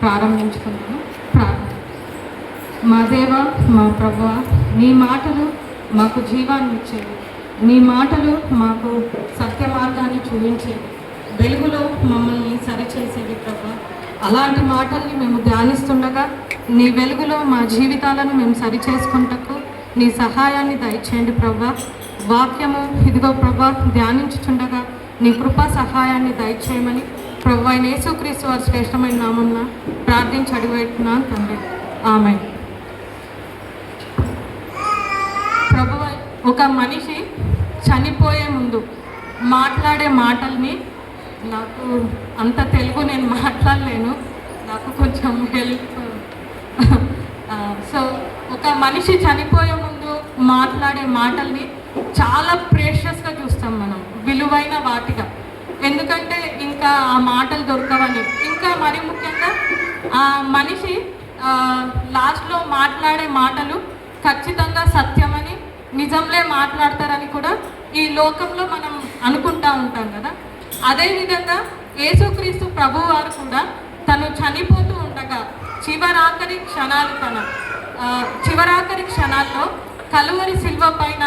ప్రారంభించుకున్నాను. మా దేవ, మా ప్రభువ, నీ మాటలు మాకు జీవాన్ని ఇచ్చేవి, నీ మాటలు మాకు సత్య మార్గాన్ని చూపించేవి, వెలుగులో మమ్మల్ని సరిచేసేవి ప్రభువ. అలాంటి మాటల్ని మేము ధ్యానిస్తుండగా నీ వెలుగులో మా జీవితాలను మేము సరిచేసుకుంటకు నీ సహాయాన్ని దయచేయండి ప్రభువ. వాక్యము ఇదిగో ప్రభువ ధ్యానించుచుండగా నీ కృపా సహాయాన్ని దయచేయమని ప్రభువా యేసుక్రీస్తు వారి శ్రేష్టమైన నామమున ప్రార్థించి అడిగిపెట్టున్నాను తండ్రి. ఆమేన్. ప్రభువా, ఒక మనిషి చనిపోయే ముందు మాట్లాడే మాటల్ని, నాకు అంత తెలుగు నేను మాట్లాడలేను, నాకు కొంచెం హెల్ప్. సో ఒక మనిషి చనిపోయే ముందు మాట్లాడే మాటల్ని చాలా ప్రేషియస్గా చూస్తాం మనం, విలువైన వాటిగా. ఎందుకంటే ఇంకా ఆ మాటలు దొరకవని. ఇంకా మరి ముఖ్యంగా ఆ మనిషి లాస్ట్లో మాట్లాడే మాటలు ఖచ్చితంగా సత్యమని, నిజంలే మాట్లాడతారని కూడా ఈ లోకంలో మనం అనుకుంటూ ఉంటాం కదా. అదేవిధంగా యేసుక్రీస్తు ప్రభువు వారు కూడా తను చనిపోతూ ఉండగా చివరాఖరి క్షణాల్లో కలువరి శిల్వ పైన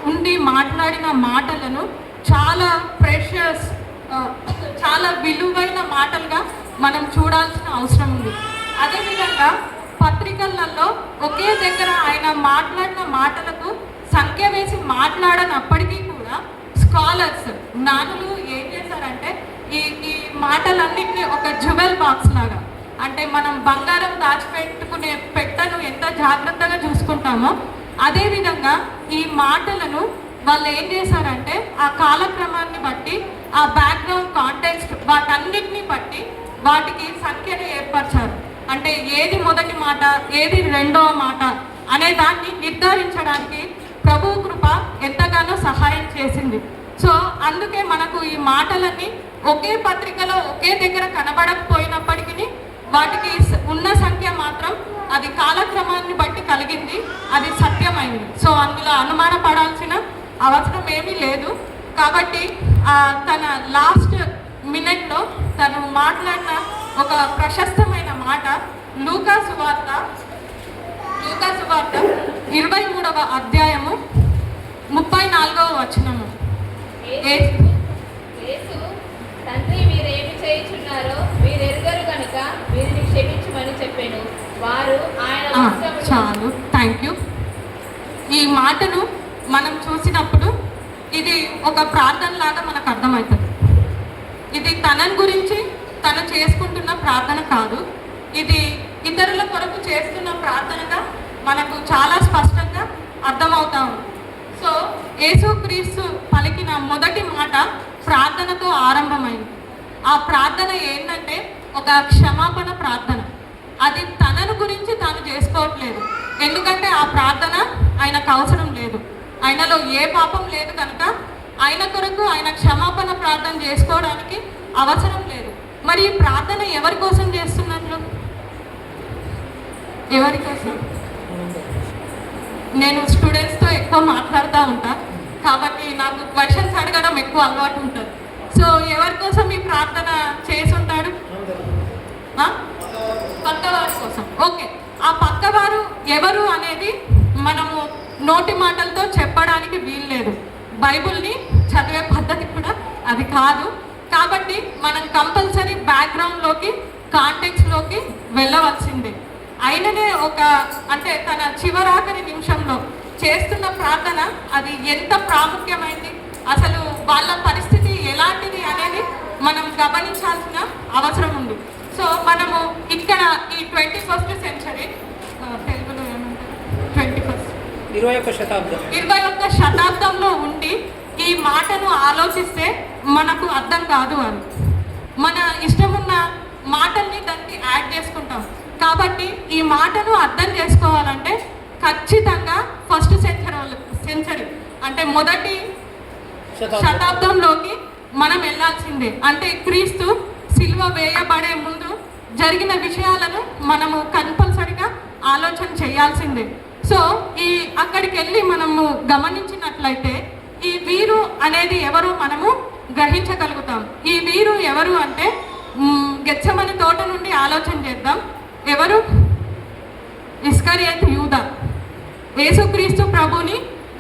ఉండి మాట్లాడిన మాటలను చాలా ప్రెషియస్, చాలా విలువైన మాటలుగా మనం చూడాల్సిన అవసరం ఉంది. అదేవిధంగా పత్రికలలో ఒకే దగ్గర ఆయన మాట్లాడిన మాటలకు సంఖ్య వేసి మాట్లాడనప్పటికీ కూడా స్కాలర్స్, జ్ఞానులు ఏం చేశారంటే ఈ మాటలన్నింటినీ ఒక జ్యువెల్ బాక్స్ లాగా, అంటే మనం బంగారం దాచిపెట్టుకునే పెట్టెను ఎంత జాగ్రత్తగా చూసుకుంటామో అదేవిధంగా ఈ మాటలను వాళ్ళు ఏం చేశారంటే ఆ కాలక్రమాన్ని బట్టి, ఆ బ్యాక్గ్రౌండ్ కాంటెక్స్ట్, వాటన్నిటిని బట్టి వాటికి సంఖ్యను ఏర్పరిచారు. అంటే ఏది మొదటి మాట, ఏది రెండవ మాట అనే దాన్ని నిర్ధారించడానికి ప్రభువు కృప ఎంతగానో సహాయం చేసింది. సో అందుకే మనకు ఈ మాటలన్నీ ఒకే పత్రికలో ఒకే దగ్గర కనబడకపోయినప్పటికీ వాటికి ఉన్న సంఖ్య మాత్రం అది కాలక్రమాన్ని బట్టి కలిగింది, అది సత్యమైంది. సో అందులో అనుమానపడాల్సిన అవసరం ఏమీ లేదు. కాబట్టి తన లాస్ట్ మినిట్లో తను మాట్లాడిన ఒక ప్రశస్తమైన మాట లూకా సువార్త 23వ అధ్యాయము 34వ వచనము. తండ్రి వీరేమి చేయుచున్నారో వీరెరుగరు కనుక వీరిని క్షమించమని చెప్పాను. వారు ఆయన చాలు, థ్యాంక్ యూ. ఈ మాటను మనం చూసినప్పుడు ఇది ఒక ప్రార్థన లాగా మనకు అర్థమవుతుంది. ఇది తనని గురించి తను చేసుకుంటున్న ప్రార్థన కాదు, ఇది ఇతరుల కొరకు చేస్తున్న ప్రార్థనగా మనకు చాలా స్పష్టంగా అర్థమవుతా ఉంది. సో యేసుక్రీస్తు పలికిన మొదటి మాట ప్రార్థనతో ఆరంభమైంది. ఆ ప్రార్థన ఏంటంటే ఒక క్షమాపణ ప్రార్థన. అది తనను గురించి తాను చేసుకోవట్లేదు, ఎందుకంటే ఆ ప్రార్థన ఆయనకు అవసరం లేదు, ఆయనలో ఏ పాపం లేదు కనుక ఆయన కొరకు ఆయన క్షమాపణ ప్రార్థన చేసుకోవడానికి అవసరం లేదు. మరి ఈ ప్రార్థన ఎవరి కోసం చేస్తున్నట్లు? ఎవరి కోసం? నేను స్టూడెంట్స్తో ఎక్కువ మాట్లాడుతూ ఉంటా కాబట్టి నాకు క్వశ్చన్స్ అడగడం ఎక్కువ అలవాటు ఉంటుంది. సో ఎవరి కోసం ఈ ప్రార్థన చేసి ఉంటాడు? పక్కవారి కోసం. ఓకే, ఆ పక్కవారు ఎవరు అనేది మనము నోటి మాటలతో చెప్పడానికి వీల్లేదు, బైబుల్ని చదివే పద్ధతి కూడా అది కాదు. కాబట్టి మనం కంపల్సరీ బ్యాక్గ్రౌండ్లోకి, కాంటెక్స్లోకి వెళ్ళవలసిందే. అయిననే అంటే తన చివరాఖరి నిమిషంలో చేస్తున్న ప్రార్థన అది ఎంత ప్రాముఖ్యమైంది, అసలు వాళ్ళ పరిస్థితి ఎలాంటిది అనేది మనం గమనించాల్సిన అవసరం ఉంది. సో మనము ఇక్కడ ఈ 21st సెంచరీ, తెలుగులో ఏమంటారు, 21వ శతాబ్దంలో ఉండి ఈ మాటను ఆలోచిస్తే మనకు అర్థం కాదు అని. మన ఇష్టమున్న మాటల్ని దానికి యాడ్ చేసుకుంటాం. కాబట్టి ఈ మాటను అర్థం చేసుకోవాలంటే ఖచ్చితంగా 1st సెంచరీ అంటే మొదటి శతాబ్దంలోకి మనం వెళ్ళాల్సిందే. అంటే క్రీస్తు సిలువ వేయబడే ముందు జరిగిన విషయాలను మనము కంపల్సరిగా ఆలోచన చేయాల్సిందే. సో అక్కడికి వెళ్ళి మనము గమనించినట్లయితే ఈ వీరు అనేది ఎవరు మనము గ్రహించగలుగుతాం. ఈ వీరు ఎవరు అంటే గెత్సెమని తోట నుండి ఆలోచన చేద్దాం. ఎవరు? ఇస్కరియోతు యూదా. యేసుక్రీస్తు ప్రభుని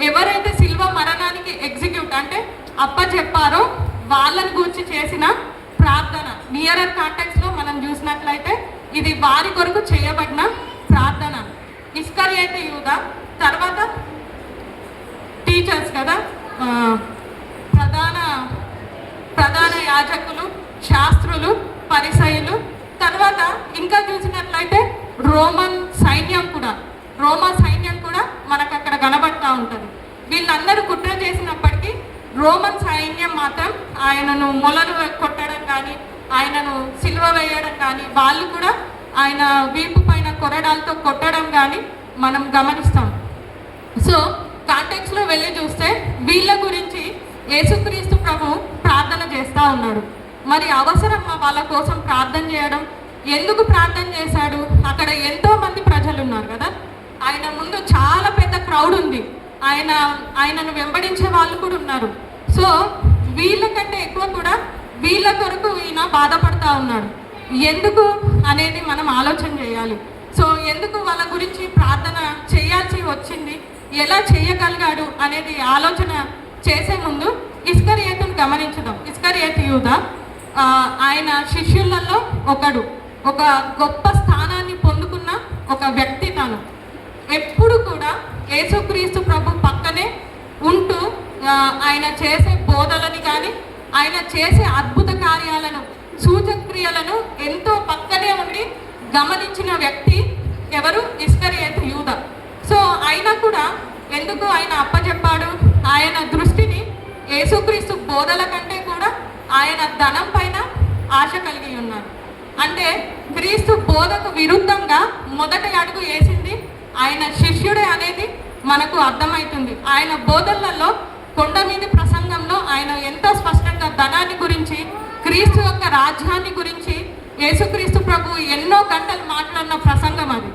ఎవరైతే శిల్వ మరణానికి ఎగ్జిక్యూట్ అంటే అప్పచెప్పారో వాళ్ళని గురించి చేసిన ప్రార్థన. నియరర్ కాంటెక్స్లో మనం చూసినట్లయితే ఇది వారి కొరకు చేయబడిన ప్రార్థన. ఇస్కరియోతు యూదా. తర్వాత టీచర్స్ కదా, ప్రధాన యాజకులు, శాస్త్రులు, పరిసయ్యులు. తర్వాత ఇంకా చూసినట్లయితే రోమా సైన్యం కూడా మనకు అక్కడ కనబడతా ఉంటుంది. వీళ్ళందరూ కుట్ర చేసినప్పటికీ రోమన్ సైన్యం మాత్రం ఆయనను మొలలు కొట్టడం కానీ, ఆయనను సిలువ వేయడం కానీ, వాళ్ళు కూడా ఆయన వీపు పైన కొరడాలతో కొట్టడం కానీ మనం గమనిస్తాం. సో కాంటెక్స్లో వెళ్ళి చూస్తే వీళ్ళ గురించి యేసుక్రీస్తు ప్రభు ప్రార్థన చేస్తూ ఉన్నాడు. మరి అవసరమా వాళ్ళ కోసం ప్రార్థన చేయడం? ఎందుకు ప్రార్థన చేశాడు? అక్కడ ఎంతో మంది ప్రజలు ఉన్నారు కదా, ఆయన ముందు చాలా పెద్ద క్రౌడ్ ఉంది, ఆయనను వెంబడించే వాళ్ళు కూడా ఉన్నారు. సో వీళ్ళకంటే ఎక్కువ కూడా వీళ్ళ కొరకు ఈయన బాధపడతా ఉన్నాడు. ఎందుకు అనేది మనం ఆలోచన చేయాలి. సో ఎందుకు వాళ్ళ గురించి ప్రార్థన చేయాల్సి వచ్చింది, ఎలా చేయగలిగాడు అనేది ఆలోచన చేసే ముందు ఇస్కరియోతును గమనించుదాం. ఇస్కరియోతు యూదా ఆయన శిష్యులలో ఒకడు, ఒక గొప్ప స్థానాన్ని పొందుకున్న ఒక వ్యక్తి. తాను ఎప్పుడు కూడా యేసుక్రీస్తు ప్రభు పక్కనే ఉంటూ ఆయన చేసే బోధలని కానీ, ఆయన చేసే అద్భుత కార్యాలను, సూచక్రియలను ఎంతో పక్కనే ఉండి గమనించిన వ్యక్తి ఎవరు? ఇస్కరియోతు యూదా. సో అయినా కూడా ఎందుకు ఆయన అప్పచెప్పాడు? ఆయన దృష్టిని యేసుక్రీస్తు బోధల కంటే కూడా ఆయన ధనం పైన ఆశ కలిగి ఉన్నారు. అంటే క్రీస్తు బోధకు విరుద్ధంగా మొదటి అడుగు వేసింది ఆయన శిష్యుడే అనేది మనకు అర్థమవుతుంది. ఆయన బోధనలలో, కొండ మీద ప్రసంగంలో ఆయన ఎంతో స్పష్టంగా ధనాన్ని గురించి, క్రీస్తు యొక్క రాజ్యాన్ని గురించి యేసుక్రీస్తు ప్రభు ఎన్నో గంటలు మాట్లాడిన ప్రసంగం అది.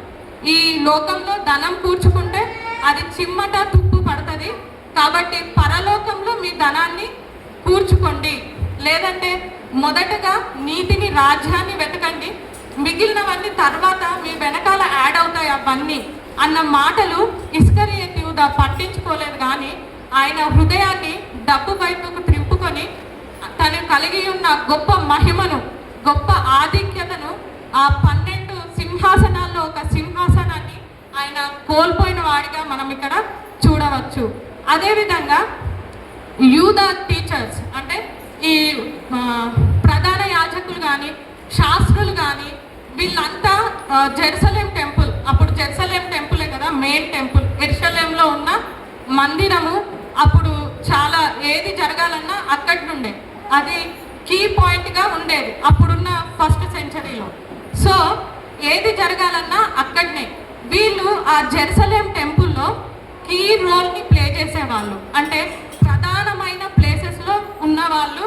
ఈ లోకంలో ధనం కూర్చుకుంటే అది చిమ్మట తుప్పు పడుతుంది, కాబట్టి పరలోకంలో మీ ధనాన్ని కూర్చుకోండి, లేదంటే మొదటగా నీతిని, రాజ్యాన్ని వెతకండి, మిగిలినవన్నీ తర్వాత మీ వెనకాల యాడ్ అవుతాయి అవన్నీ అన్న మాటలు ఇస్కరియోతు యూదా పట్టించుకోలేదు. కానీ ఆయన హృదయాన్ని డబ్బు వైపుకు త్రిప్పుకొని తను కలిగి ఉన్న గొప్ప మహిమను, గొప్ప ఆధిక్యతను, ఆ 12 సింహాసనాల్లో ఒక సింహాసనాన్ని ఆయన కోల్పోయిన వాడిగా మనం ఇక్కడ చూడవచ్చు. అదేవిధంగా యూదా టీచర్స్ అంటే ఈ ప్రధాన యాజకులు కానీ, శాస్త్రులు కానీ, వీళ్ళంతా జెరూసలేం టెంపుల్, అప్పుడు జెరూసలేం టెంపులే కదా మెయిన్ టెంపుల్, యెరూషలేంలో ఉన్న మందిరము. అప్పుడు చాలా ఏది జరగాలన్నా అక్కడి నుండే అది కీ పాయింట్గా ఉండేది అప్పుడున్న ఫస్ట్ సెంచరీలో. సో ఏది జరగాలన్నా అక్కడనే వీళ్ళు ఆ జెరూసలేం టెంపుల్లో కీ రోల్ని ప్లే చేసేవాళ్ళు. అంటే ప్రధానమైన ప్లేసెస్లో ఉన్నవాళ్ళు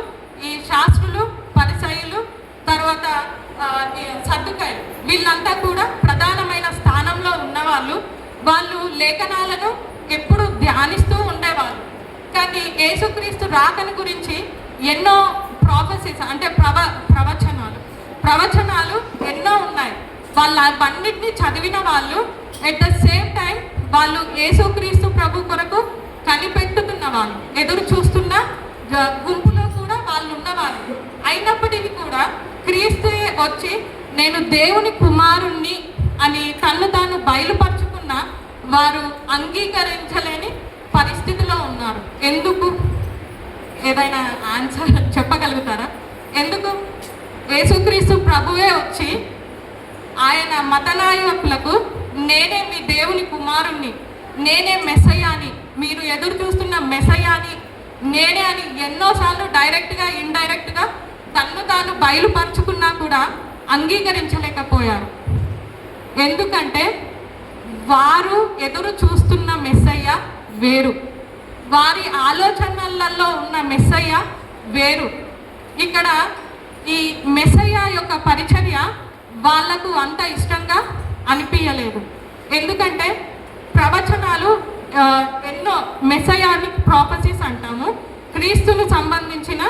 ఈ శాస్త్రులు, పరిసయ్యులు, తర్వాత సద్దుకాయలు, వీళ్ళంతా కూడా ప్రధానమైన స్థానంలో ఉన్నవాళ్ళు. వాళ్ళు లేఖనాలను ఎప్పుడు ధ్యానిస్తూ ఉండేవాళ్ళు. కానీ యేసుక్రీస్తు రాకని గురించి ఎన్నో ప్రాఫెసీస్ అంటే ప్రవచనాలు ఎన్నో ఉన్నాయి. వాళ్ళ అన్నిటిని చదివిన వాళ్ళు ఎట్ ద సేమ్ టైం వాళ్ళు యేసుక్రీస్తు ప్రభు కొరకు కనిపెట్టుతున్న వాళ్ళు, ఎదురు చూస్తున్న గుంపులో కూడా వాళ్ళు ఉన్నవాళ్ళు. అయినప్పటికీ కూడా క్రీస్తు వచ్చి నేను దేవుని కుమారుణ్ణి అని తన్ను తాను బయలుపరుచుకున్న వారు అంగీకరించలేని పరిస్థితిలో ఉన్నారు. ఎందుకు? ఏదైనా ఆన్సర్ చెప్పగలుగుతారా? ఎందుకు? యేసుక్రీస్తు ప్రభువే వచ్చి ఆయన మతనాయకులకు నేనే మీ దేవుని కుమారుణ్ణి, నేనే మెస్సయాని, మీరు ఎదురు చూస్తున్న మెస్సయాని నేనే అని ఎన్నోసార్లు డైరెక్ట్గా, ఇండైరెక్ట్గా తన్ను తాను బయలుపరుచుకున్నా కూడా అంగీకరించలేకపోయారు. ఎందుకంటే వారు ఎదురు చూస్తున్న మెస్సయ్య వేరు, వారి ఆలోచనలలో ఉన్న మెస్సయ్య వేరు. ఇక్కడ ఈ మెస్సయ్య యొక్క పరిచర్య వాళ్లకు అంత ఇష్టంగా అనిపించలేదు. ఎందుకంటే ప్రవచనాలు ఎన్నో మెస్సయానిక్ ప్రాఫెసీస్ అంటాము, క్రీస్తును సంబంధించిన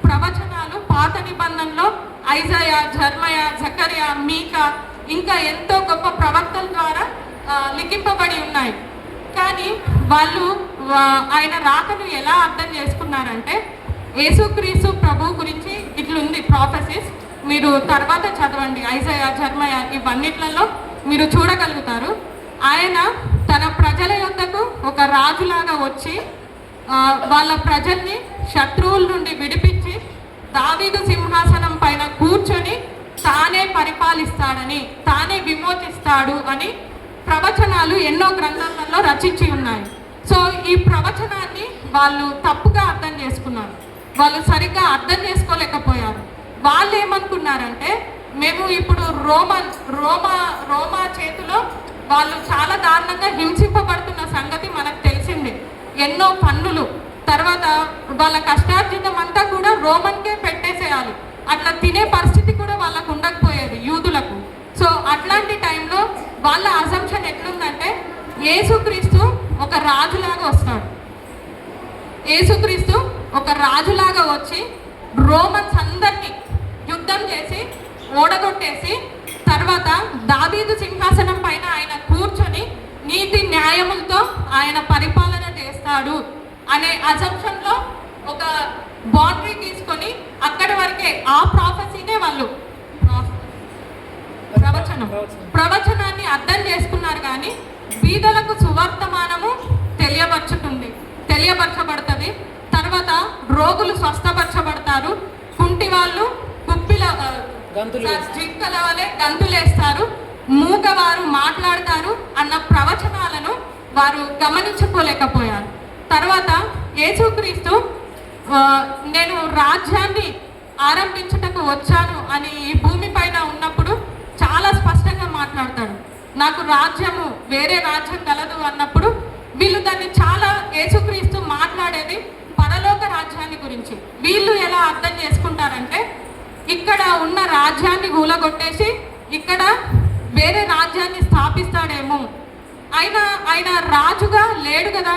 ప్రవచనాలు పాత నిబంధనలో ఐజయా, జర్మయా, జకర్యా, మీకా ఇంకా ఎంతో గొప్ప ప్రవక్తల ద్వారా లిఖింపబడి ఉన్నాయి. కానీ వాళ్ళు ఆయన రాకను ఎలా అర్థం చేసుకున్నారంటే, యేసుక్రీస్తు ప్రభు గురించి ఇట్లుంది ప్రాఫెసిస్, మీరు తర్వాత చదవండి, ఐజయా, జర్మయా ఇవన్నిట్లలో మీరు చూడగలుగుతారు. ఆయన తన ప్రజల యొద్దకు ఒక రాజులాగా వచ్చి వాళ్ళ ప్రజల్ని శత్రువుల నుండి విడిపించి దావీదు సింహాసనం పైన కూర్చొని తానే పరిపాలిస్తాడని, తానే విమోచిస్తాడు అని ప్రవచనాలు ఎన్నో గ్రంథాలలో రచించి ఉన్నాయి. సో ఈ ప్రవచనాన్ని వాళ్ళు తప్పుగా అర్థం చేసుకున్నారు, వాళ్ళు సరిగ్గా అర్థం చేసుకోలేకపోయారు. వాళ్ళు ఏమనుకున్నారంటే, మేము ఇప్పుడు రోమా చేతిలో వాళ్ళు చాలా దారుణంగా హింసింపబడుతున్న సంగతి మనకు తెలిసిందే. ఎన్నో పన్నులు, తర్వాత వాళ్ళ కష్టార్జితం అంతా కూడా రోమన్కే పెట్టేసేయాలి, అట్లా తినే పరిస్థితి కూడా వాళ్ళకు ఉండకపోయేది యూదులకు. సో అట్లాంటి టైంలో వాళ్ళ అజంప్షన్ ఎట్లుందంటే, యేసుక్రీస్తు ఒక రాజులాగా వస్తాడు, యేసుక్రీస్తు ఒక రాజులాగా వచ్చి రోమన్స్ అందరినీ యుద్ధం చేసి ఓడగొట్టేసి తర్వాత దావీదు సింహాసనం పైన ఆయన కూర్చొని నీతి న్యాయములతో ఆయన పరిపాలన చేస్తాడు అనే అజంప్షన్లో ఒక బౌండరీ తీసుకొని అక్కడి వరకే ఆ ప్రాఫెసీనే వాళ్ళు ప్రవచనాన్ని అర్థం చేసుకున్నారు. కానీ బీదలకు సువర్తమానము తెలియపరచబడుతుంది. తర్వాత రోగులు స్వస్థపరచబడతారు, కుంటి వాళ్ళు జింకల వలె గంతులేస్తారు, మూగవారు మాట్లాడతారు అన్న ప్రవచనాలను వారు గమనించుకోలేకపోయారు. తర్వాత యేసుక్రీస్తు నేను రాజ్యాన్ని ఆరంభించుటకు వచ్చాను అని ఈ భూమి పైన ఉన్నప్పుడు చాలా స్పష్టంగా మాట్లాడతాడు. నాకు రాజ్యము, వేరే రాజ్యం కలదు అన్నప్పుడు వీళ్ళు దాన్ని చాలా, యేసుక్రీస్తు మాట్లాడేది పరలోక రాజ్యాన్ని గురించి. వీళ్ళు ఎలా అర్థం చేసుకుంటారంటే, ఇక్కడ ఉన్న రాజ్యాన్ని కూలగొట్టేసి ఇక్కడ వేరే రాజ్యాన్ని స్థాపిస్తాడేమో. ఆయన రాజుగా లేడు కదా,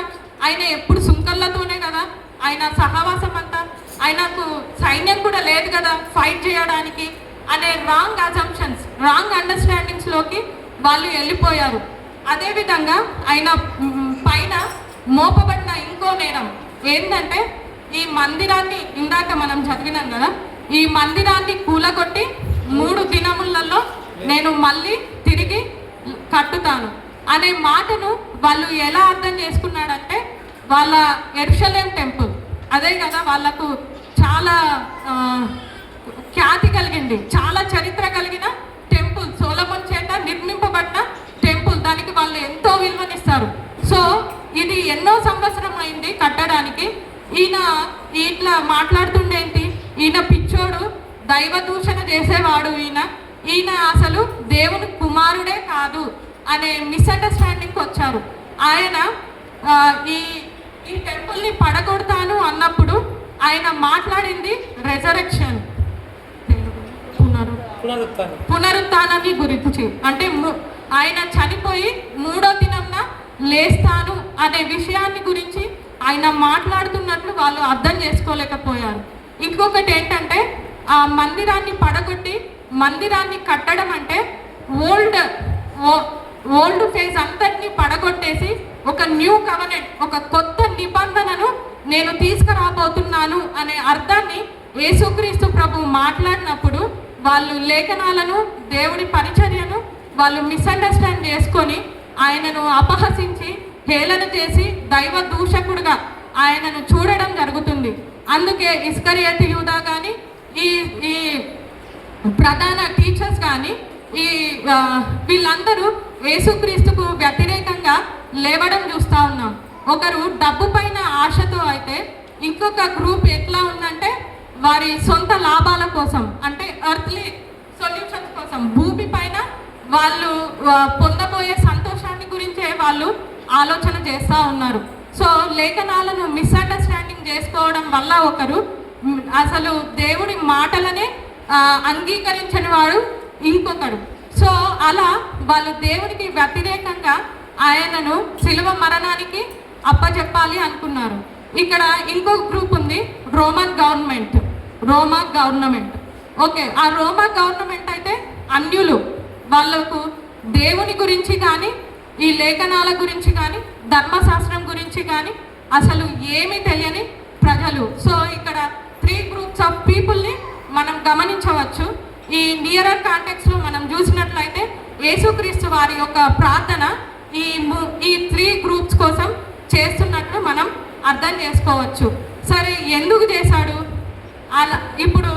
ఆయన ఎప్పుడు సుంకర్లతోనే కదా ఆయన సహవాసం అంతా, ఆయనకు సైన్యం కూడా లేదు కదా ఫైట్ చేయడానికి అనే రాంగ్ అజంప్షన్స్, రాంగ్ అండర్స్టాండింగ్స్లోకి వాళ్ళు వెళ్ళిపోయారు. అదేవిధంగా ఆయన పైన మోపబడిన ఇంకో నేరం ఏంటంటే, ఈ మందిరాన్ని ఇందాక మనం చదివినాం కదా, ఈ మందిరాన్ని కూలగొట్టి 3 దినములలో నేను మళ్ళీ తిరిగి కట్టుతాను అనే మాటను వాళ్ళు ఎలా అర్థం చేసుకున్నాడంటే, వాళ్ళ యెరూషలేం టెంపుల్ అదే కదా వాళ్ళకు చాలా ఖ్యాతి కలిగింది, చాలా చరిత్ర కలిగిన టెంపుల్, సొలొమోను చేత నిర్మింపబడిన టెంపుల్, దానికి వాళ్ళు ఎంతో విలువనిస్తారు. సో ఇది ఎన్నో సంవత్సరం అయింది కట్టడానికి. ఈయన ఇట్లా మాట్లాడుతుండేంటి, ఈయన పిచ్చోడు, దైవ దూషణ చేసేవాడు, ఈయన అసలు దేవుని కుమారుడే కాదు అనే మిస్అండర్స్టాండింగ్కి వచ్చారు. ఆయన ఈ టెంపుల్ని పడగొడతాను అన్నప్పుడు ఆయన మాట్లాడింది రెజరెక్షన్, పునరుత్థానాన్ని గురించి. అంటే ఆయన చనిపోయి 3వ దినంన లేస్తాను అనే విషయాన్ని గురించి ఆయన మాట్లాడుతున్నట్లు వాళ్ళు అర్థం చేసుకోలేకపోయారు. ఇంకొకటి ఏంటంటే, ఆ మందిరాన్ని పడగొట్టి మందిరాన్ని కట్టడం అంటే ఓల్డ్ ఫేజ్ అంతటిని పడగొట్టేసి ఒక న్యూ కవెనెంట్, ఒక కొత్త నిబంధనను నేను తీసుకురాబోతున్నాను అనే అర్థాన్ని యేసుక్రీస్తు ప్రభు మాట్లాడినప్పుడు వాళ్ళు లేఖనాలను, దేవుడి పరిచర్యను వాళ్ళు మిస్అండర్స్టాండ్ చేసుకొని ఆయనను అపహసించి హేళన చేసి దైవ దూషకుడుగా ఆయనను చూడడం జరుగుతుంది. అందుకే ఇస్కరియోతు యూదా కానీ, ఈ ప్రధాన టీచర్స్ కానీ, వీళ్ళందరూ యేసుక్రీస్తుకు వ్యతిరేకంగా లేవడం చూస్తూ ఉన్నాం. ఒకరు డబ్బు పైన ఆశతో అయితే, ఇంకొక గ్రూప్ ఎట్లా ఉందంటే వారి సొంత లాభాల కోసం, అంటే ఎర్త్లీ సొల్యూషన్స్ కోసం, భూమి పైన వాళ్ళు పొందబోయే సంతోషాన్ని గురించే వాళ్ళు ఆలోచన చేస్తూ ఉన్నారు. సో లేఖనాలను మిస్అండర్స్టాండింగ్ చేసుకోవడం వల్ల ఒకరు అసలు దేవుడి మాటలనే అంగీకరించని వాడు ఇంకొకడు. సో అలా వాళ్ళు దేవుడికి వ్యతిరేకంగా ఆయనను శిలువ మరణానికి అప్పచెప్పాలి అనుకున్నారు. ఇక్కడ ఇంకొక గ్రూప్ ఉంది, రోమన్ గవర్నమెంట్. రోమా గవర్నమెంట్. ఓకే, ఆ రోమా గవర్నమెంట్ అయితే అన్యులు, వాళ్ళకు దేవుని గురించి కానీ ఈ లేఖనాల గురించి కానీ ధర్మశాస్త్రం గురించి కానీ అసలు ఏమీ తెలియని ప్రజలు. సో ఇక్కడ 3 గ్రూప్స్ ఆఫ్ పీపుల్ని మనం గమనించవచ్చు. ఈ నియరర్ కాంటెక్స్లో మనం చూసినట్లయితే యేసుక్రీస్తు వారి యొక్క ప్రార్థన ఈ 3 గ్రూప్స్ కోసం చేస్తున్నట్లు మనం అర్థం చేసుకోవచ్చు. సరే, ఎందుకు చేశాడు అలా? ఇప్పుడు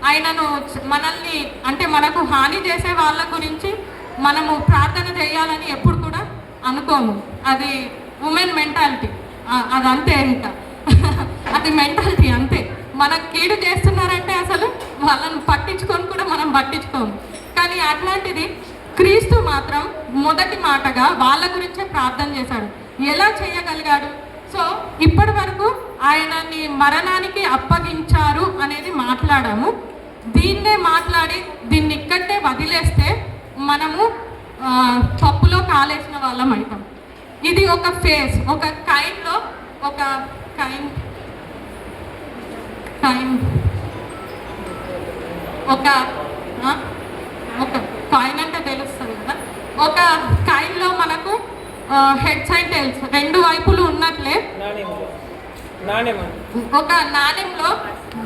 ఆయనను మనల్ని అంటే మనకు హాని చేసే వాళ్ళ గురించి మనము ప్రార్థన చేయాలని ఎప్పుడు కూడా అనుకోము. అది ఉమెన్ మెంటాలిటీ, అదంతే. ఇంకా అది మెంటాలిటీ అంతే. మనకు కీడు చేస్తున్నారంటే అసలు వాళ్ళని పట్టించుకొని కూడా మనం పట్టించుకోము. కానీ అట్లాంటిది క్రీస్తు మాత్రం మొదటి మాటగా వాళ్ళ గురించే ప్రార్థన చేశాడు. ఎలా చేయగలిగాడు? సో ఇప్పటి వరకు ఆయనని మరణానికి అప్పగించారు అనేది మాట్లాడాము. దీన్నే మాట్లాడి దీన్ని ఇక్కడే వదిలేస్తే మనము పప్పులో కాలేసిన వాళ్ళం అవుతాం. ఇది ఒక ఫేజ్, ఒక కైండ్లో ఒక కైండ్ ఒక కాయిన్ అంటే తెలుస్తుంది కదా, ఒక కాయిన్లో మనకు హెడ్స్ అండ్ టైల్స్ 2 వైపులు ఉన్నట్లే ఒక నాణ్యంలో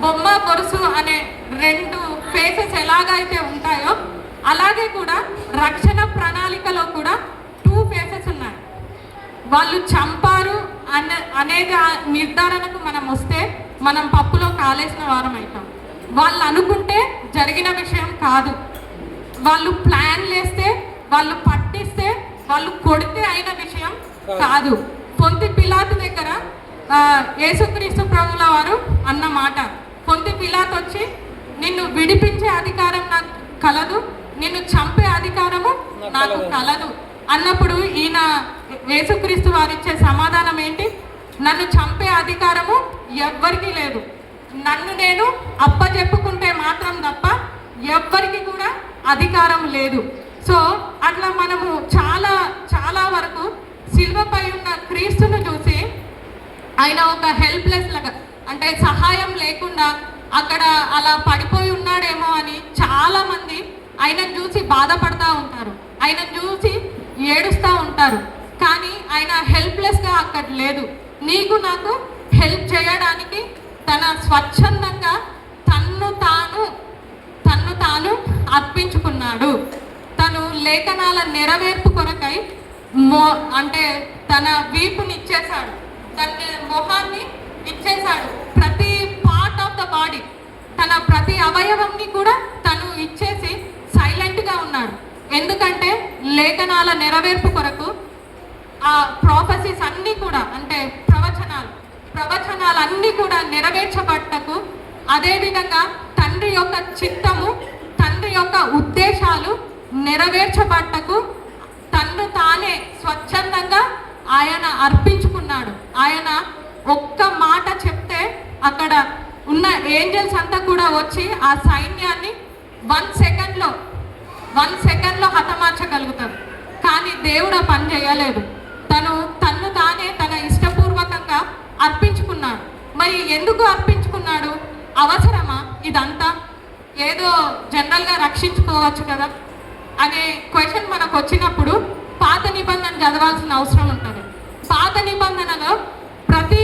బొమ్మ గొలుసు అనే 2 ఫేసెస్ ఎలాగైతే ఉంటాయో అలాగే కూడా రక్షణ ప్రణాళికలో కూడా 2 ఫేసెస్ ఉన్నాయి. వాళ్ళు చంపారు అనేది నిర్ధారణకు మనం వస్తే మనం పప్పులో కాలేసిన వారం అవుతాం. వాళ్ళు అనుకుంటే జరిగిన విషయం కాదు. వాళ్ళు ప్లాన్ వేస్తే, వాళ్ళు పట్టిస్తే, వాళ్ళు కొడితే అయిన విషయం కాదు. పొంతి పిలాతు దగ్గర యేసుక్రీస్తు ప్రభుల వారు అన్న మాట, పొంతి పిలాతు వచ్చి నిన్ను విడిపించే అధికారం నాకు కలదు, నిన్ను చంపే అధికారము నాకు కలదు అన్నప్పుడు ఈయన యేసుక్రీస్తు వారు ఇచ్చే సమాధానం ఏంటి? నన్ను చంపే అధికారము ఎవ్వరికీ లేదు, నన్ను నేను అప్పచెప్పుకుంటే మాత్రం తప్ప ఎవ్వరికి కూడా అధికారం లేదు. సో అట్లా మనము చాలా చాలా వరకు శిలువపై ఉన్న క్రీస్తును చూసి ఆయన ఒక హెల్ప్లెస్ లాగా, అంటే సహాయం లేకుండా అక్కడ అలా పడిపోయి ఉన్నాడేమో అని చాలామంది ఆయనను చూసి బాధపడతా ఉంటారు, ఆయనను చూసి ఏడుస్తూ ఉంటారు. కానీ ఆయన హెల్ప్లెస్గా అక్కడ లేదు. నీకు నాకు హెల్ప్ చేయడానికి తన స్వచ్ఛందంగా తన్ను తాను అర్పించుకున్నాడు. తను లేఖనాల నెరవేర్పు కొరకై అంటే తన వీపుని ఇచ్చేశాడు, తన మొహాన్ని ఇచ్చేశాడు. ప్రతి పార్ట్ ఆఫ్ ద బాడీ, తన ప్రతి అవయవంని కూడా తను ఇచ్చేసి సైలెంట్గా ఉన్నాడు. ఎందుకంటే లేఖనాల నెరవేర్పు కొరకు ఆ ప్రాఫెసీస్ అన్నీ కూడా, అంటే ప్రవచనాలన్నీ కూడా నెరవేర్చబట్టకు, అదేవిధంగా తండ్రి యొక్క చిత్తము, తండ్రి యొక్క ఉద్దేశాలు నెరవేర్చబట్టకు తన్ను తానే స్వచ్ఛందంగా ఆయన అర్పించుకున్నాడు. ఆయన ఒక్క మాట చెప్తే అక్కడ ఉన్న ఏంజల్స్ అంతా కూడా వచ్చి ఆ సైన్యాన్ని 1 సెకండ్లో హతమార్చగలుగుతారు. కానీ దేవుడు ఆ పని చేయలేదు. తన్ను తానే తన ఇష్టపూర్వకంగా అర్పించుకున్నాడు. మరి ఎందుకు అర్పించుకున్నాడు? అవసరమా ఇదంతా? ఏదో జనరల్గా రక్షించుకోవచ్చు కదా అనే క్వశ్చన్ మనకు వచ్చినప్పుడు పాత నిబంధన చదవాల్సిన అవసరం ఉంటుంది. పాత నిబంధనలో ప్రతి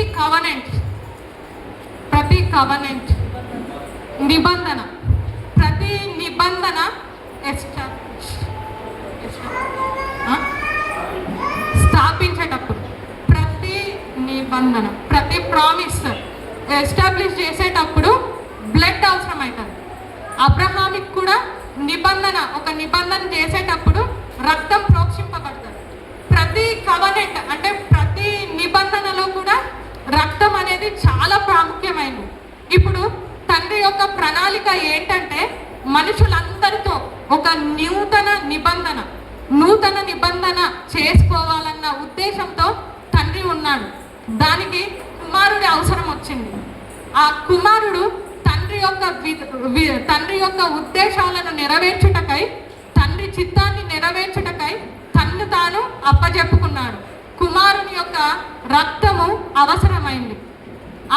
నిబంధన స్థాపించేటప్పుడు ప్రతి ప్రామిస్ ఎస్టాబ్లిష్ చేసేటప్పుడు బ్లడ్ అవసరం అవుతుంది. అబ్రహామిక్ కూడా ఒక నిబంధన చేసేటప్పుడు రక్తం ప్రోక్షింపబడుతుంది. ప్రతి కవనెంట్ అంటే ప్రతి నిబంధనలో కూడా రక్తం అనేది చాలా ప్రాముఖ్యమైనది. ఇప్పుడు తండ్రి యొక్క ప్రణాళిక ఏంటంటే మనుషులందరితో ఒక నూతన నిబంధన చేసుకోవాలన్న ఉద్దేశంతో తండ్రి ఉన్నాడు. దానికి కుమారుడి అవసరం వచ్చింది. ఆ కుమారుడు తండ్రి యొక్క ఉద్దేశాలను నెరవేర్చుటకై, తండ్రి చిత్తాన్ని నెరవేర్చుటకై తన్ను తాను అప్పజెప్పుకున్నాడు. కుమారుని యొక్క రక్తము అవసరమైంది.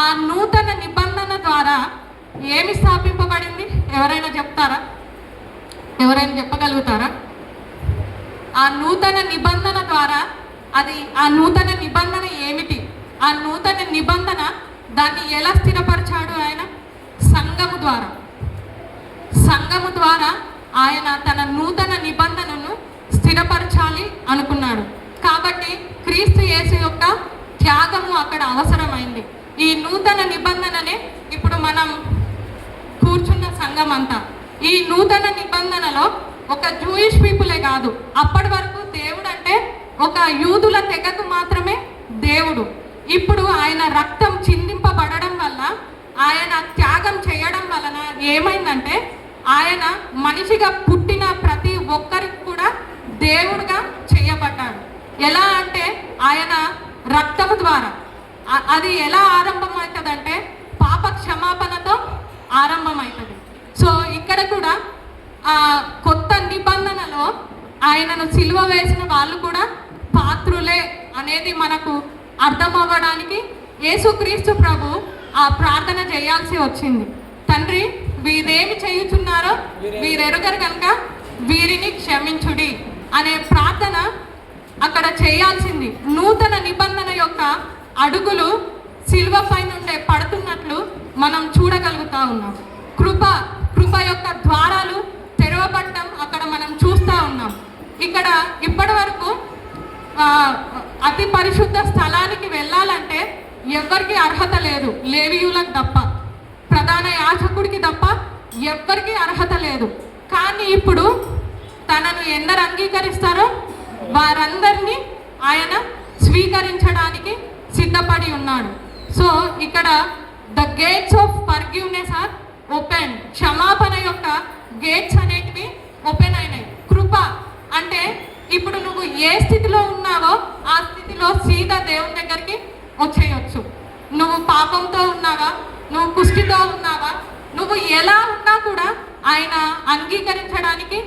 ఆ నూతన నిబంధన ద్వారా ఏమి స్థాపింపబడింది? ఎవరైనా చెప్తారా? ఎవరైనా చెప్పగలుగుతారా? ఆ నూతన నిబంధన ద్వారా ఆ నూతన నిబంధన ఏమిటి? ఆ నూతన నిబంధన దాన్ని ఎలా స్థిరపరిచాడు ఆయన? సంఘము ద్వారా. సంఘము ద్వారా ఆయన తన నూతన నిబంధనను స్థిరపరచాలి అనుకున్నాడు. కాబట్టి క్రీస్తు యేసు యొక్క త్యాగము అక్కడ అవసరమైంది. ఈ నూతన నిబంధననే ఇప్పుడు మనం కూర్చున్న సంఘం అంతా. ఈ నూతన నిబంధనలో ఒక జూయిష్ పీపులే కాదు, అప్పటి వరకు దేవుడు అంటే ఒక యూదుల తెగకు మాత్రమే దేవుడు. ఇప్పుడు ఆయన రక్తం చిందింపబడడం వల్ల, ఆయన త్యాగం చేయడం వలన ఏమైందంటే ఆయన మనిషిగా పుట్టిన ప్రతి ఒక్కరికి కూడా దేవుడుగా చేయబడ్డాడు. ఎలా అంటే ఆయన రక్తము ద్వారా. అది ఎలా ఆరంభమవుతుందంటే పాప క్షమాపణతో ఆరంభమవుతుంది. సో ఇక్కడ కూడా కొత్త నిబంధనలో ఆయనను సిలువ వేసిన వాళ్ళు కూడా పాత్రులే అనేది మనకు అర్థం అవ్వడానికి యేసుక్రీస్తు ప్రభు ఆ ప్రార్థన చేయాల్సి వచ్చింది. తండ్రి, వీరేమి చేయుచున్నారో వీరెరుగరు కనుక వీరిని క్షమించుడి అనే ప్రార్థన అక్కడ చేయాల్సింది. నూతన నిబంధన యొక్క అడుగులు సిలువ పై నుండే పడుతున్నట్లు మనం చూడగలుగుతా ఉన్నాం. కృప యొక్క ద్వారాలు తెరవబడటం అక్కడ మనం చూస్తూ ఉన్నాం. ఇక్కడ ఇప్పటి వరకు అతి పరిశుద్ధ స్థలానికి వెళ్ళాలంటే ఎవరికి అర్హత లేదు, లేవీయులకు తప్ప, ప్రధాన యాజకుడికి తప్ప ఎవ్వరికి అర్హత లేదు. కానీ ఇప్పుడు తనను ఎందరు అంగీకరిస్తారో వారందరినీ ఆయన స్వీకరించడానికి సిద్ధపడి ఉన్నాడు. సో ఇక్కడ the gates of forgiveness are open. క్షమాపణ యొక్క గేట్స్ అనేటివి ఓపెన్ అయినాయి. కృప అంటే ఇప్పుడు నువ్వు ఏ స్థితిలో ఉన్నావో ఆ స్థితిలో సీదా దేవుని దగ్గరికి వచ్చేయచ్చు. నువ్వు పాపంతో ఉన్నావా, నువ్వు కుష్టితో ఉన్నావా, నువ్వు ఎలా ఉన్నా కూడా ఆయన అంగీకరించడానికి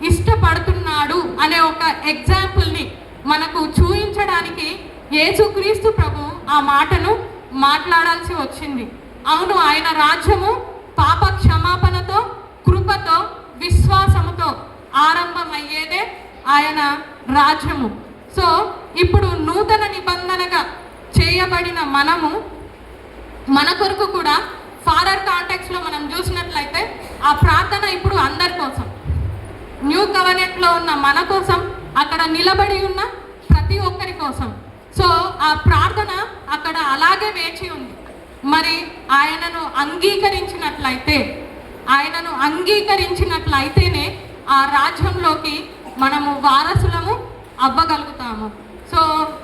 ఇష్టపడుతున్నాడు అనే ఒక ఎగ్జాంపుల్ని మనకు చూపించడానికి యేసుక్రీస్తు ప్రభు ఆ మాటను మాట్లాడాల్సి వచ్చింది. అవును, ఆయన రాజ్యము పాప క్షమాపణతో, కృపతో, విశ్వాసముతో ఆరంభమయ్యేదే ఆయన రాజ్యము. సో ఇప్పుడు నూతన నిబంధనగా చేయబడిన మనము మన కొరకు కూడా ఫాదర్ కాంటాక్ట్స్లో మనం చూసినట్లయితే ఆ ప్రార్థన ఇప్పుడు అందరి కోసం, న్యూ కవెనెంట్లో ఉన్న మన కోసం, అక్కడ నిలబడి ఉన్న ప్రతి ఒక్కరి కోసం. సో ఆ ప్రార్థన అక్కడ అలాగే వేచి ఉంది. మరి ఆయనను అంగీకరించినట్లయితేనే ఆ రాజ్యంలోకి మనము వారసులము అవ్వగలుగుతాము. సో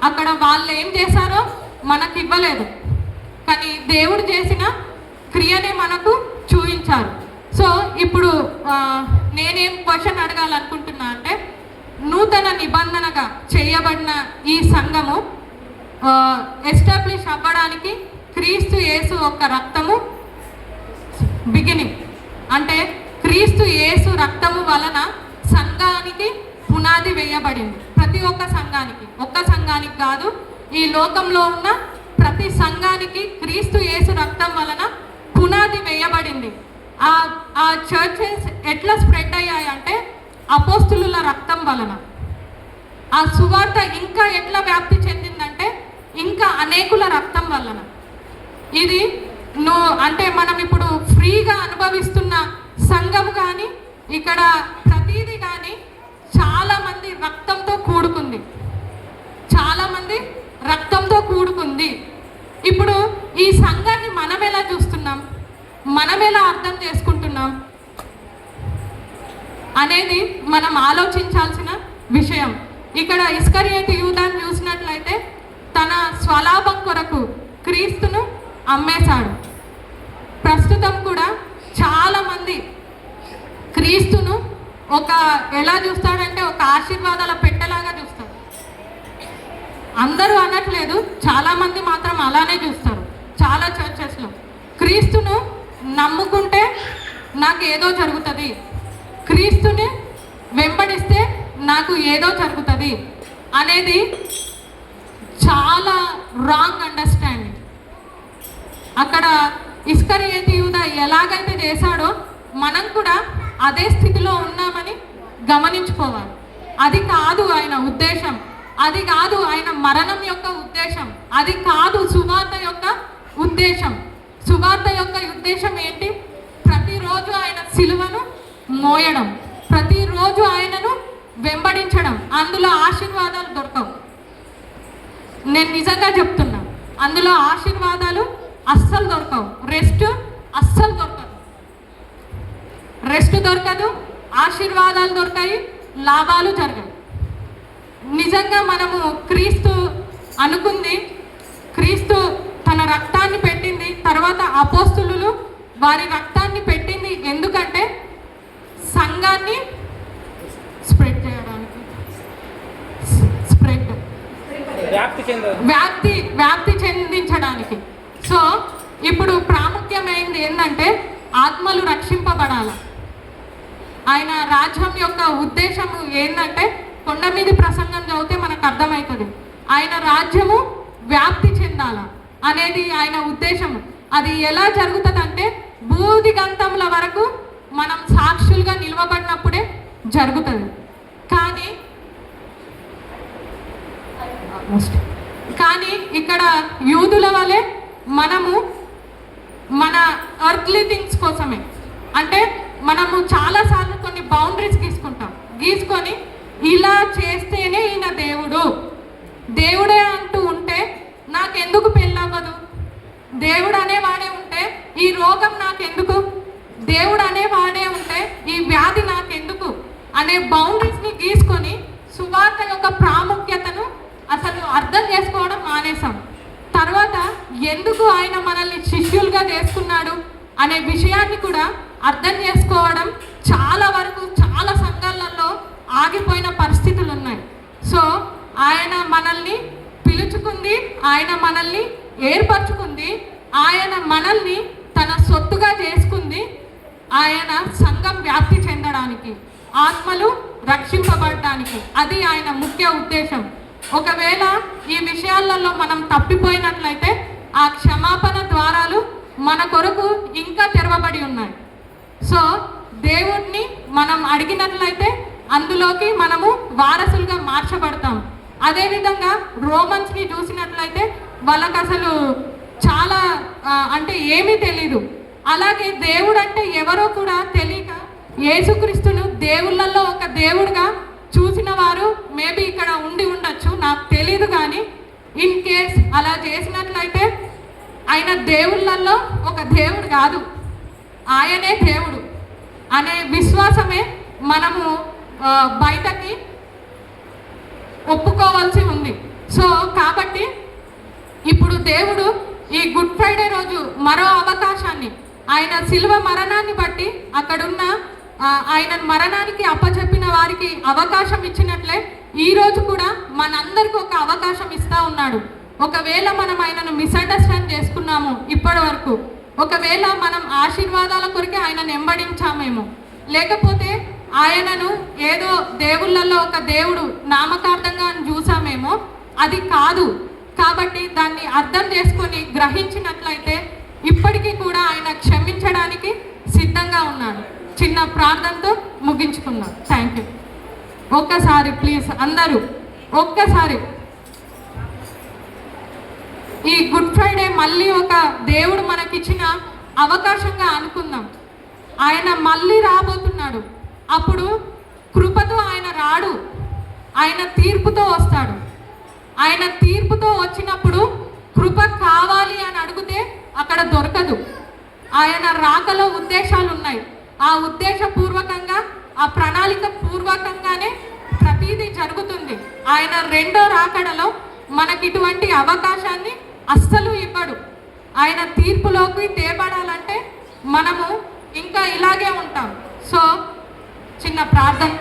అక్కడ వాళ్ళు ఏం చేశారో మనకు ఇవ్వలేదు, కానీ దేవుడు చేసిన క్రియనే మనకు చూపించారు. సో ఇప్పుడు నేనేం క్వశ్చన్ అడగాలనుకుంటున్నా అంటే, నూతన నిబంధనగా చేయబడిన ఈ సంఘము ఎస్టాబ్లిష్ అవ్వడానికి క్రీస్తు యేసు యొక్క రక్తము బిగినింగ్. అంటే క్రీస్తు యేసు రక్తము వలన సంఘానికి పునాది వేయబడింది. ప్రతి ఒక్క సంఘానికి, ఒక్క సంఘానికి కాదు, ఈ లోకంలో ఉన్న ప్రతి సంఘానికి క్రీస్తు యేసు రక్తం వలన పునాది వేయబడింది. ఆ చర్చెస్ ఎట్లా స్ప్రెడ్ అయ్యాయంటే అపోస్తులుల రక్తం వలన. ఆ సువార్త ఇంకా ఎట్లా వ్యాప్తి చెందిందంటే ఇంకా అనేకుల రక్తం వలన. ఇది అంటే మనం ఇప్పుడు ఫ్రీగా అనుభవిస్తున్న సంఘం కానీ, ఇక్కడ ప్రతీది కానీ చాలామంది రక్తంతో కూడుకుంది, చాలామంది రక్తంతో కూడుకుంది. ఇప్పుడు ఈ సంఘాన్ని మనం ఎలా చూస్తున్నాం, మనం ఎలా అర్థం చేసుకుంటున్నాం అనేది మనం ఆలోచించాల్సిన విషయం. ఇక్కడ ఇస్కరియోతు యూదాను చూసినట్లయితే తన స్వలాభం కొరకు క్రీస్తును అమ్మేశాడు. ప్రస్తుతం కూడా చాలామంది క్రీస్తును ఎలా చూస్తాడంటే ఒక ఆశీర్వాదాల పెట్టెలాగా చూస్తాడు. అందరూ అనట్లేదు, చాలామంది మాత్రం అలానే చూస్తారు. చాలా చర్చెస్లో క్రీస్తును నమ్ముకుంటే నాకు ఏదో జరుగుతుంది, క్రీస్తుని వెంబడిస్తే నాకు ఏదో జరుగుతుంది అనేది చాలా రాంగ్ అండర్స్టాండింగ్. అక్కడ ఇస్కరియోతు యూదా ఎలాగైతే చేశాడో మనం కూడా అదే స్థితిలో ఉన్నామని గమనించుకోవాలి. అది కాదు ఆయన ఉద్దేశం, అది కాదు ఆయన మరణం యొక్క ఉద్దేశం, అది కాదు సువార్త యొక్క ఉద్దేశం. సువార్త యొక్క ఉద్దేశం ఏంటి? ప్రతిరోజు ఆయన సిలువను మోయడం, ప్రతిరోజు ఆయనను వెంబడించడం. అందులో ఆశీర్వాదాలు దొరకవు. నేను నిజంగా చెప్తున్నా, అందులో ఆశీర్వాదాలు అస్సలు దొరకవు. రెస్ట్ అస్సలు దొరకదు. రెస్ట్ దొరకదు, ఆశీర్వాదాలు దొరకాయి, లాభాలు జరగవు. నిజంగా మనము క్రీస్తు అనుకుంది, క్రీస్తు తన రక్తాన్ని పెట్టింది, తర్వాత అపోస్తులు వారి రక్తాన్ని పెట్టింది ఎందుకంటే సంఘాన్ని స్ప్రెడ్ చేయడానికి, స్ప్రెడ్ వ్యాప్తి చెందించడానికి. సో ఇప్పుడు ప్రాముఖ్యమైనది ఏంటంటే ఆత్మలు రక్షింపబడాలి. ఆయన రాజ్యం యొక్క ఉద్దేశము ఏంటంటే కొండ మీద ప్రసంగం చదివితే మనకు అర్థమవుతుంది. ఆయన రాజ్యము వ్యాప్తి చెందాల అనేది ఆయన ఉద్దేశము. అది ఎలా జరుగుతుంది అంటే భూదిగంతముల వరకు మనం సాక్షులుగా నిలవబడినప్పుడే జరుగుతుంది. కానీ ఇక్కడ యూదుల వలె మనము మన ఎర్త్లీ థింగ్స్ కోసమే, అంటే మనము చాలాసార్లు కొన్ని బౌండరీస్ గీసుకొని ఇలా చేస్తేనే ఈయన దేవుడే అంటూ ఉంటే నాకెందుకు పెళ్ళవ్వదు, దేవుడు అనేవాడే ఉంటే ఈ రోగం నాకెందుకు, దేవుడు అనేవాడే ఉంటే ఈ వ్యాధి నాకెందుకు అనే బౌండరీస్ని గీసుకొని సువార్త యొక్క ప్రాముఖ్యతను అసలు అర్థం చేసుకోవడం మానేసాం. తర్వాత ఎందుకు ఆయన మనల్ని శిష్యులుగా చేసుకున్నాడు అనే విషయాన్ని కూడా అర్థం చేసుకోవడం చాలా వరకు చాలా సంఘాలలో ఆగిపోయిన పరిస్థితులు ఉన్నాయి. సో ఆయన మనల్ని పిలుచుకుంది, ఆయన మనల్ని ఏర్పరచుకుంది, ఆయన మనల్ని తన సొత్తుగా చేసుకుంది, ఆయన సంఘం వ్యాప్తి చెందడానికి, ఆత్మలు రక్షింపబడడానికి. అది ఆయన ముఖ్య ఉద్దేశం. ఒకవేళ ఈ విషయాలలో మనం తప్పిపోయినట్లయితే ఆ క్షమాపణ ద్వారాలు మన కొరకు ఇంకా తెరవబడి ఉన్నాయి. సో దేవుణ్ణి మనం అడిగినట్లయితే అందులోకి మనము వారసులుగా మార్చబడతాం. అదేవిధంగా రోమన్స్ని చూసినట్లయితే వాళ్ళకు అసలు చాలా అంటే ఏమీ తెలీదు. అలాగే దేవుడు అంటే ఎవరో కూడా తెలియక యేసుక్రీస్తును దేవుళ్ళల్లో ఒక దేవుడుగా చూసిన వారు మేబీ ఇక్కడ ఉండి ఉండొచ్చు, నాకు తెలీదు. కానీ ఇన్ కేస్ అలా చేసినట్లయితే ఆయన దేవుళ్ళల్లో ఒక దేవుడు కాదు, ఆయనే దేవుడు అనే విశ్వాసమే మనము బయటకి ఒప్పుకోవాల్సి ఉంది. సో కాబట్టి ఇప్పుడు దేవుడు ఈ గుడ్ ఫ్రైడే రోజు మరో అవకాశాన్ని, ఆయన శిలువ మరణాన్ని బట్టి అక్కడున్న ఆయన మరణానికి అప్పచెప్పిన వారికి అవకాశం ఇచ్చినట్లే ఈరోజు కూడా మనందరికీ ఒక అవకాశం ఇస్తూ ఉన్నాడు. ఒకవేళ మనం ఆయనను మిస్అండర్స్టాండ్ చేసుకున్నాము ఇప్పటి వరకు, ఒకవేళ మనం ఆశీర్వాదాల కొరకే ఆయనను వెంబడించామేమో, లేకపోతే ఆయనను ఏదో దేవుళ్ళల్లో ఒక దేవుడు నామకార్థంగా చూసామేమో, అది కాదు. కాబట్టి దాన్ని అర్థం చేసుకొని గ్రహించినట్లయితే ఇప్పటికీ కూడా ఆయన క్షమించడానికి సిద్ధంగా ఉన్నాడు. చిన్న ప్రార్థనతో ముగించుకున్నాం. Thank you. ఒక్కసారి ప్లీజ్ అందరూ ఒక్కసారి ఈ గుడ్ ఫ్రైడే మళ్ళీ ఒక దేవుడు మనకిచ్చిన అవకాశంగా అనుకుందాం. ఆయన మళ్ళీ రాబోతున్నాడు. అప్పుడు కృపతో ఆయన రాడు, ఆయన తీర్పుతో వస్తాడు. ఆయన తీర్పుతో వచ్చినప్పుడు కృప కావాలి అని అడిగితే అక్కడ దొరకదు. ఆయన రాకలో ఉద్దేశాలు ఉన్నాయి. ఆ ఉద్దేశపూర్వకంగా, ఆ ప్రణాళిక పూర్వకంగానే ప్రతిదీ జరుగుతుంది. ఆయన రెండో రాకడలో మనకి ఇటువంటి అవకాశాన్ని అస్సలు ఇవ్వడు. ఆయన తీర్పులోకి తేబడాలంటే మనము ఇంకా ఇలాగే ఉంటాం. సో చిన్న ప్రార్థన.